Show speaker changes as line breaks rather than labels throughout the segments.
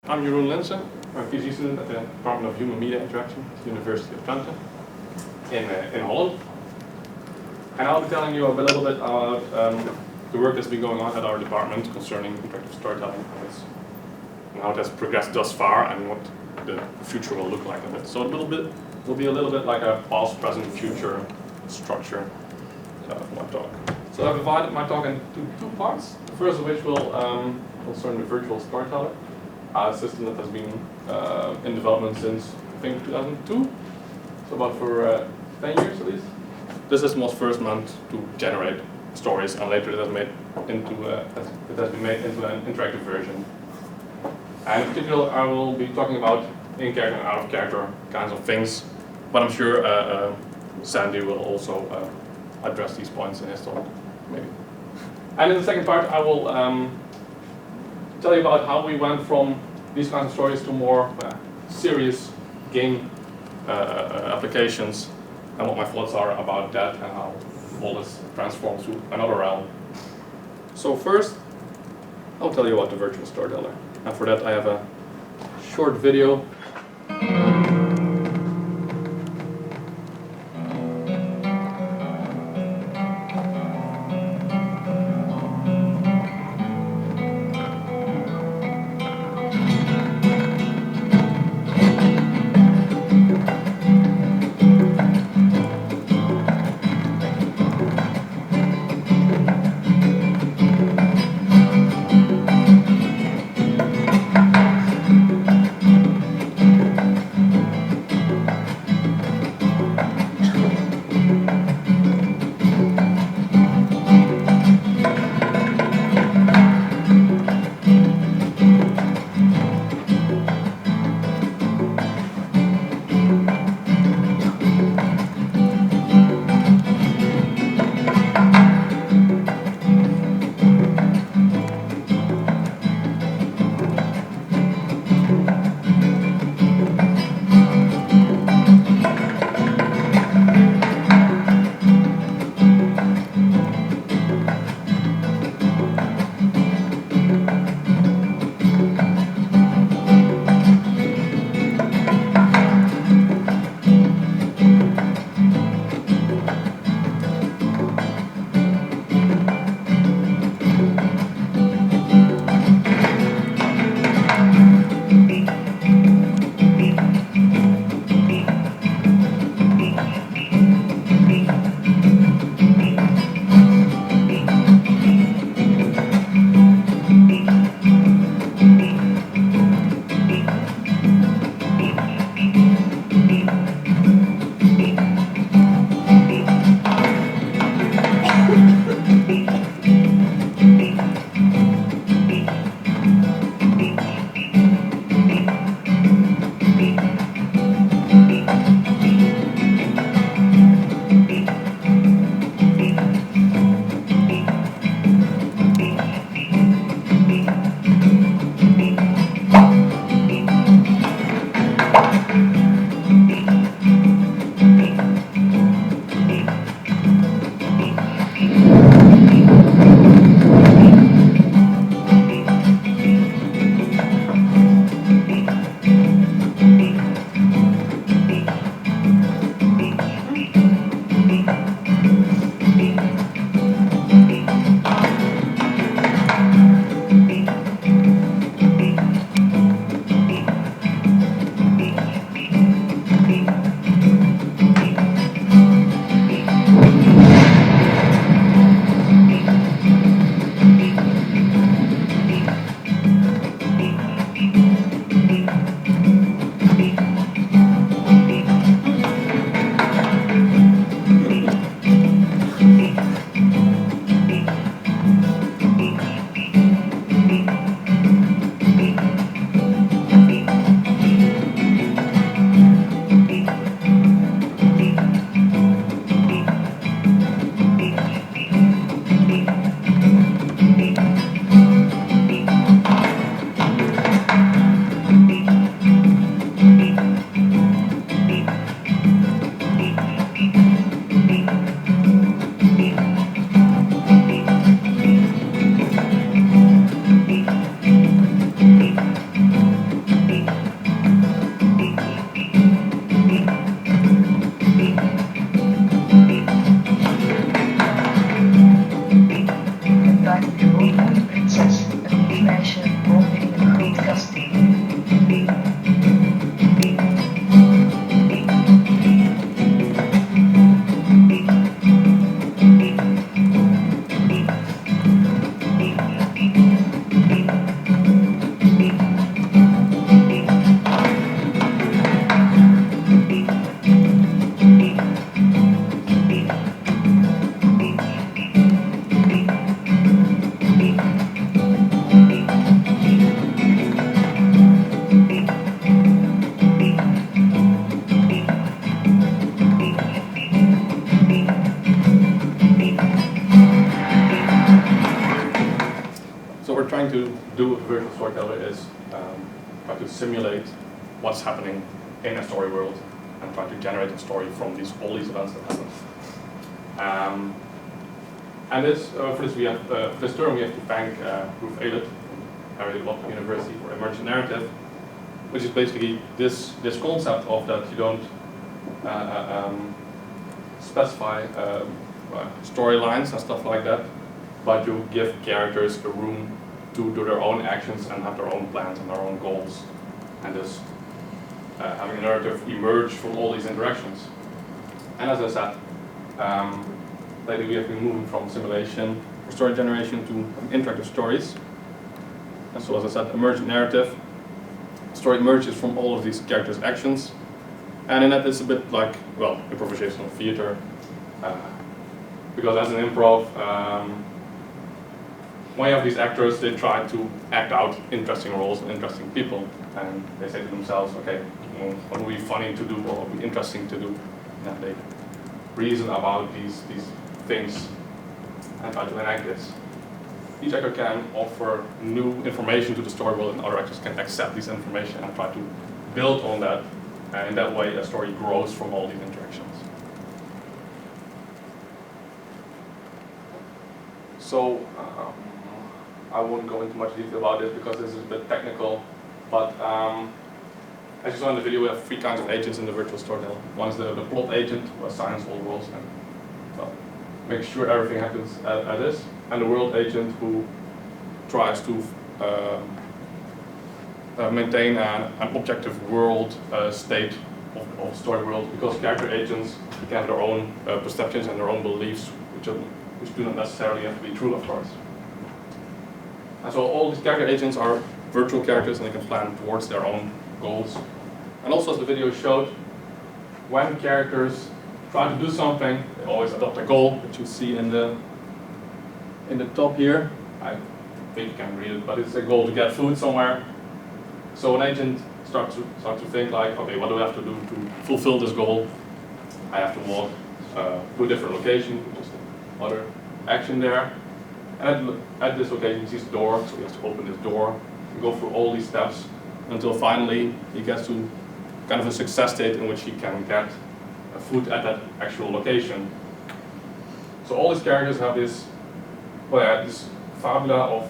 I'm Jeroen Linssen. I'm a PhD student at the Department of Human Media Interaction at the University of Twente in Holland. And I'll be telling you a little bit about the work that's been going on at our department concerning interactive storytelling and how it has progressed thus far and what the future will look like of it. So it will be a little bit like a past, present, future structure of my talk. So I've divided my talk into two parts. The first of which will concern the virtual storyteller, a system that has been in development since I think 2002, so about for 10 years at least. This system was first meant to generate stories, and later it has been made into an interactive version. And in particular, I will be talking about in-character and out-of-character kinds of things, but I'm sure Sandy will also address these points in his talk, maybe. And in the second part, I will tell you about how we went from these kinds of stories to more serious game applications, and what my thoughts are about that and how all this transforms to another realm. So first, I'll tell you about the virtual storyteller. And for that I have a short video. do with a virtual storyteller is try to simulate what's happening in a story world and try to generate a story from all these events that happen. And for this term we have to thank Ruth Eilert from University for emergent narrative, which is basically this concept of that you don't specify storylines and stuff like that, but you give characters a room to do their own actions and have their own plans and their own goals, and just having a narrative emerge from all these interactions. And as I said, lately we have been moving from simulation or story generation to interactive stories. And so as I said, emergent narrative, story emerges from all of these characters' actions, and in that it's a bit like, well, improvisational theater, because as an improv, when you have these actors, they try to act out interesting roles and interesting people, and they say to themselves, okay, what would be funny to do or what would be interesting to do, and they reason about these things and try to enact this. Each actor can offer new information to the story world, and other actors can accept this information and try to build on that, and in that way a story grows from all these interactions. So I won't go into much detail about this because this is a bit technical, but as you saw in the video, we have 3 kinds of agents in the virtual storyteller. One is the plot agent, who assigns all roles and, well, makes sure everything happens as is, and the world agent, who tries to maintain an objective world state of story world, because character agents can have their own perceptions and their own beliefs, which do not necessarily have to be true, of course. And so all these character agents are virtual characters, and they can plan towards their own goals. And also, as the video showed, when characters try to do something, they always adopt a goal, which you see in the top here. I think you can read it, but it's a goal to get food somewhere. So an agent starts to think like, okay, what do I have to do to fulfill this goal? I have to walk to a different location, which is the other action there. And at this location, he sees a door, so he has to open this door and go through all these steps until finally he gets to kind of a success state in which he can get food at that actual location. So all these characters have this fabula of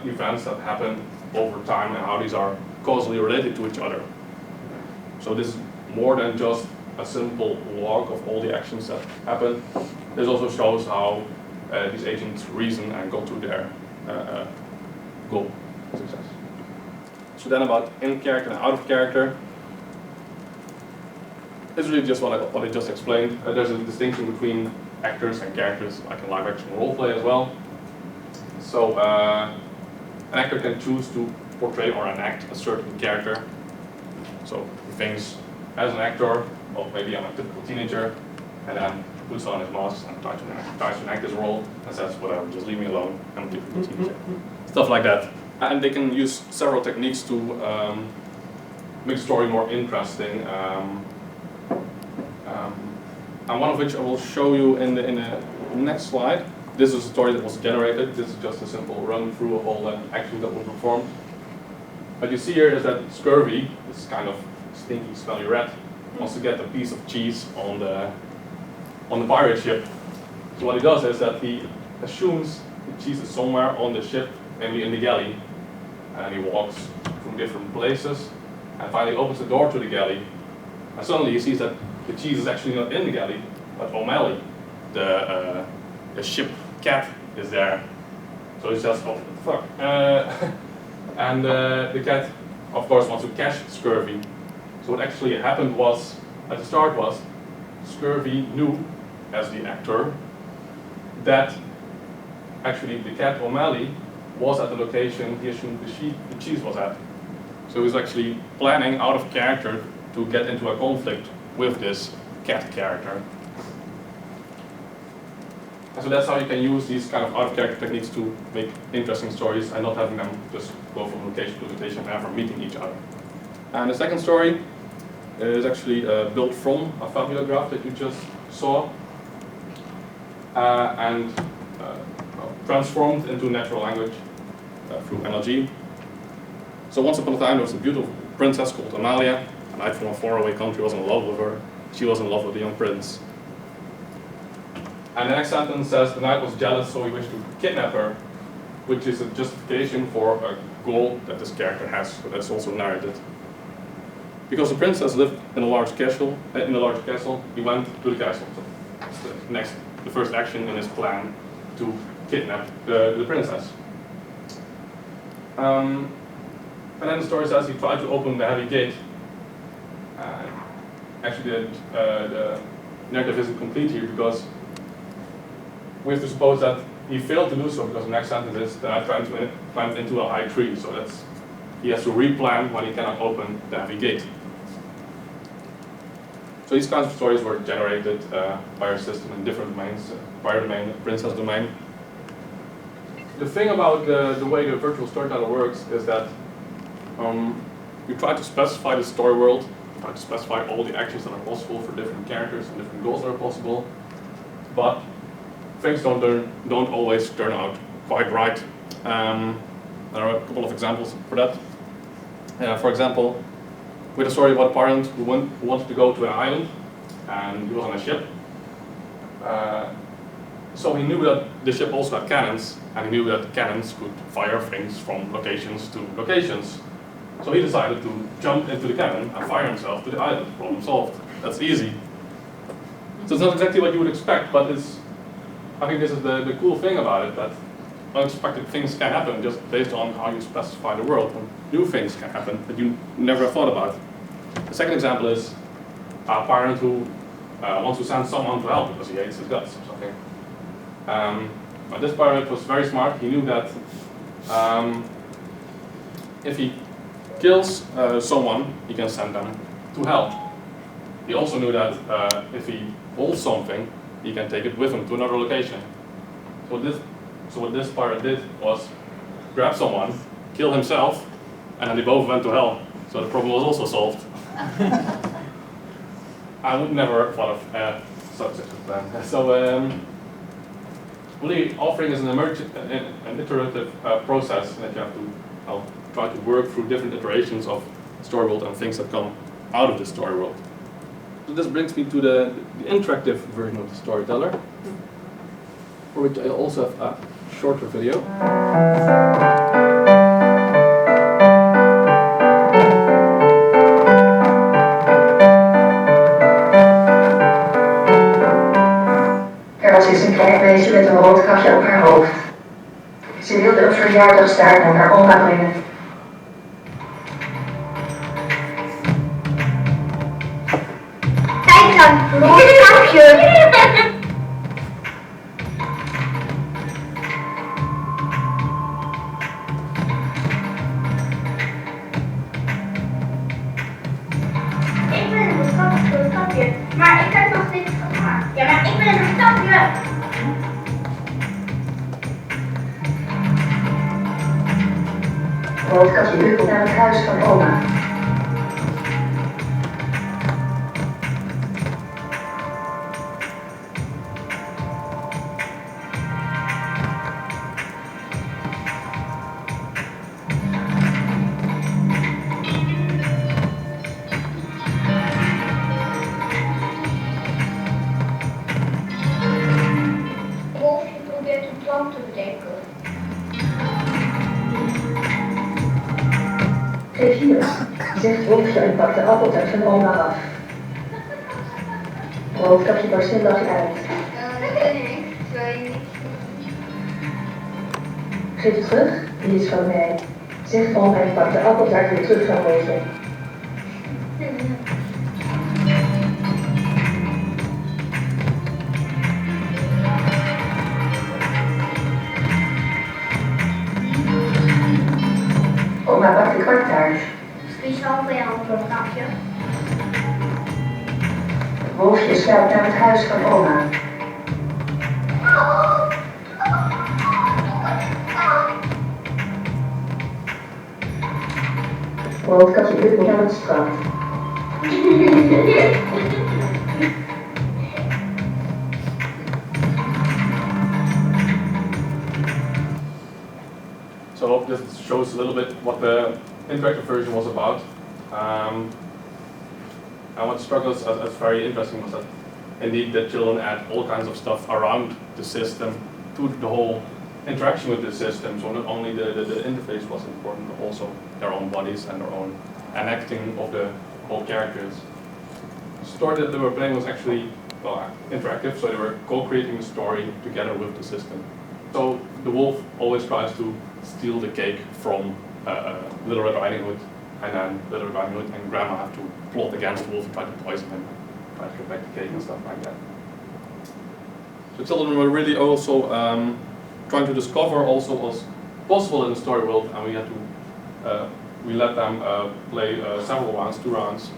events that happen over time and how these are causally related to each other. So this is more than just a simple log of all the actions that happen. This also shows how these agents reason and go to their goal success. So then about in character and out of character. It's really just what I just explained. There's a distinction between actors and characters, like in live action roleplay as well. So an actor can choose to portray or enact a certain character. So he thinks, as an actor, well, maybe I'm a typical teenager, and then puts on his mask and tries to enact his role and says, whatever, just leave me alone, I'm a typical teenager. Stuff like that. And they can use several techniques to make the story more interesting. And one of which I will show you in the next slide. This is a story that was generated. This is just a simple run through of all the actions that were performed. What you see here is that Scurvy, this kind of stinky, smelly rat, wants to get a piece of cheese on the pirate ship. So what he does is that he assumes the cheese is somewhere on the ship, maybe in the galley, and he walks through different places, and finally opens the door to the galley, and suddenly he sees that the cheese is actually not in the galley, but O'Malley, the ship cat, is there. So he says, oh fuck. And the cat, of course, wants to catch Scurvy. So what actually happened was, at the start was, Scurvy knew, as the actor, that actually the cat O'Malley was at the location he assumed the cheese was at. So he was actually planning out of character to get into a conflict with this cat character. And so that's how you can use these kind of out of character techniques to make interesting stories and not having them just go from location to location and never meeting each other. And the second story is actually built from a fabula graph that you just saw and transformed into natural language. through NLG. So once upon a time, there was a beautiful princess called Amalia. A knight from a faraway country was in love with her. She was in love with the young prince. And the next sentence says the knight was jealous, so he wished to kidnap her, which is a justification for a goal that this character has. So that's also narrated. Because the princess lived in a large castle, he went to the castle. So that's the first action in his plan to kidnap the princess. And then the story says he tried to open the heavy gate. Actually, the narrative isn't complete here because we have to suppose that he failed to do so because the next sentence is that I tried to climb into a high tree. So he has to replan when he cannot open the heavy gate. So these kinds of stories were generated by our system in different domains, fire domain, princess domain. The thing about the way the virtual storyteller works is that you try to specify the story world, you try to specify all the actions that are possible for different characters and different goals that are possible, but things don't always turn out quite right. There are a couple of examples for that. For example, with a story about a parent who wanted to go to an island, and he was on a ship. So he knew that the ship also had cannons, and he knew that the cannons could fire things from locations to locations. So he decided to jump into the cannon and fire himself to the island. Problem solved. That's easy. So it's not exactly what you would expect, but I think this is the cool thing about it, that unexpected things can happen just based on how you specify the world. And new things can happen that you never thought about. The second example is a parent who wants to send someone to help because he hates his guts or something. But this parent was very smart. He knew that if he kills someone, he can send them to hell. He also knew that if he holds something, he can take it with him to another location. So what this pirate did was grab someone, kill himself, and then they both went to hell. So the problem was also solved. I would never have thought of such a plan. So really, authoring is an iterative process that you have to try to work through different iterations of story world and things that come out of the story world. So this brings me to the interactive version of the storyteller, for which I also have a shorter video.
Er was eens een klein meisje met een rood kapje op haar hoofd. Ze wilde een verjaardagstaart naar haar oma brengen. Kijk dan, rood kapje!
Maar ik heb nog niks gemaakt. Ja, maar ik ben een stapje.
Roodkapje huppelt naar het huis van oma.
Wolfje probeert een plan te bedenken.
Geef hier, zegt Wolfje en pakt de appeltaart van oma af. Roodkapje barst een lach uit. Geef het terug, die is van mij. Zegt oma en pakt de appeltaart weer terug van Wolfje. Oma bakt de kwarttaart.
Speciaal voor jou, Roodkapje.
Wolfje sluipt naar het huis van oma. Roodkapje huppelt naar het strand.
So I hope this shows a little bit what the interactive version was about. And what struck us as very interesting was that indeed the children add all kinds of stuff around the system to the whole interaction with the system. So not only the interface was important, but also their own bodies and their own enacting of the whole characters. The story that they were playing was actually interactive, so they were co-creating the story together with the system. So the wolf always tries to steal the cake from Little Red Riding Hood, and then Little Red Riding Hood and Grandma have to plot against the wolf and try to poison him, try to get back the cake and stuff like that. The children were really also trying to discover also what's possible in the story world, and we had to we let them play several rounds, 2 rounds,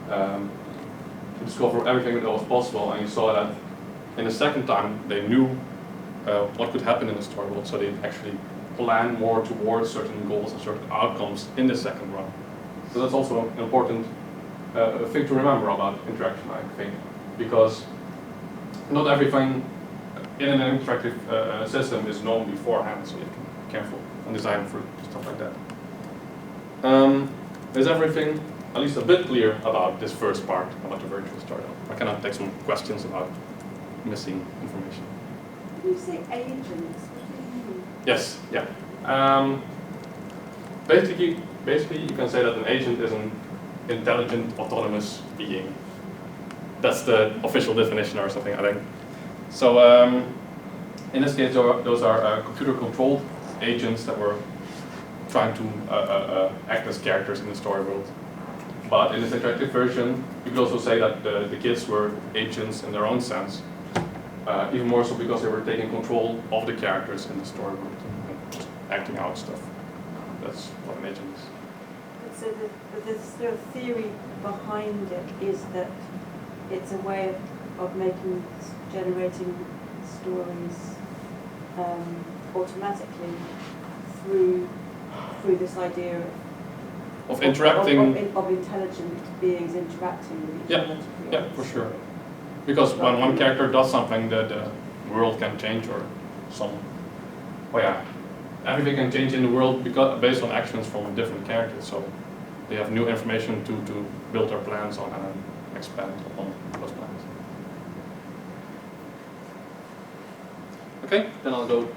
to discover everything that was possible. And you saw that in the second time they knew what could happen in the story world, so they actually plan more towards certain goals and certain outcomes in the second run. So that's also an important thing to remember about interaction, I think, because not everything in an interactive system is known beforehand, so you have to be careful and design for stuff like that. Is everything at least a bit clear about this first part, about the virtual story? I cannot take some questions about missing information.
Did you say agents? What do you mean?
Yes, yeah. Basically, you can say that an agent is an intelligent, autonomous being. That's the official definition or something, I think. So, in this case, those are computer-controlled agents that were trying to act as characters in the story world. But in this interactive version, you could also say that the kids were agents in their own sense. Even more so because they were taking control of the characters in the story world and just acting out stuff. That's what an agent is.
So the theory behind it is that it's a way of generating stories automatically through this idea
of interacting,
of intelligent beings interacting with each other.
Yeah, for sure. Because when one character does something, the world can change, or everything can change in the world based on actions from different characters. So they have new information to build their plans on and expand upon those plans. Okay, then I'll go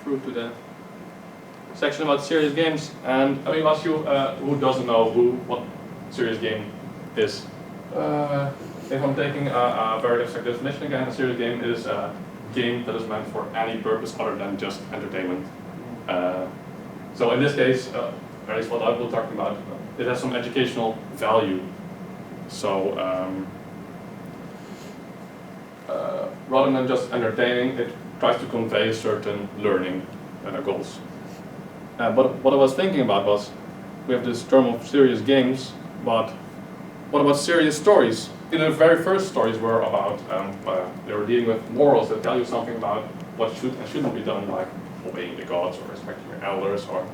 through to the section about serious games. And I will ask you who doesn't know what serious game is. If I'm taking a very abstract definition again, a serious game is a game that is meant for any purpose other than just entertainment. So in this case, at least what I will talk about, it has some educational value. So rather than just entertaining, it tries to convey certain learning goals. But what I was thinking about was, we have this term of serious games, but what about serious stories? The very first stories were about, they were dealing with morals that tell you something about what should and shouldn't be done, like obeying the gods or respecting your elders or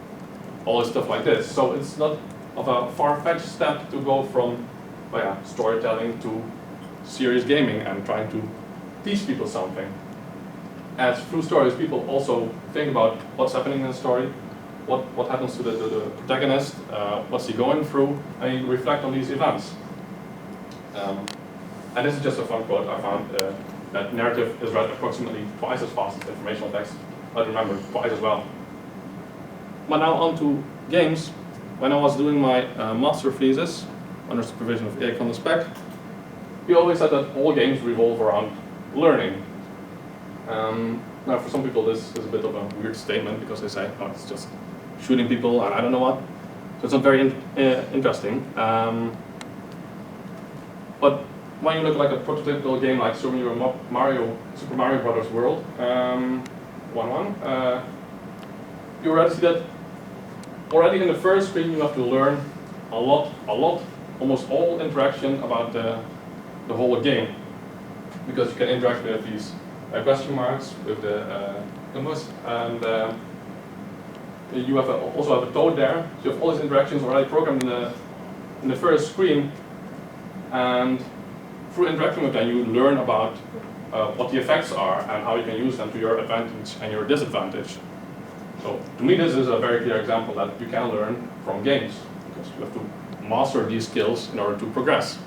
all this stuff like this. So it's not of a far-fetched step to go from storytelling to serious gaming and trying to teach people something. As through stories, people also think about what's happening in the story, what happens to the protagonist, what's he going through, and you reflect on these events. And this is just a fun quote I found, that narrative is read approximately twice as fast as informational text, but remember, twice as well. But now on to games. When I was doing my master thesis, under supervision of Erik van der Spek, we always said that all games revolve around learning. Now for some people this is a bit of a weird statement, because they say, oh, it's just shooting people and I don't know what. So it's not very interesting. But when you look like a prototypical game like Super Mario Brothers World, 1-1, you already see that already in the first screen you have to learn a lot, almost all interaction about the whole game, because you can interact with these question marks, with the numbers, and you have also have a toad there. So you have all these interactions already programmed in the first screen, and through interacting with them you learn about what the effects are and how you can use them to your advantage and your disadvantage. So to me this is a very clear example that you can learn from games, because you have to master these skills in order to progress.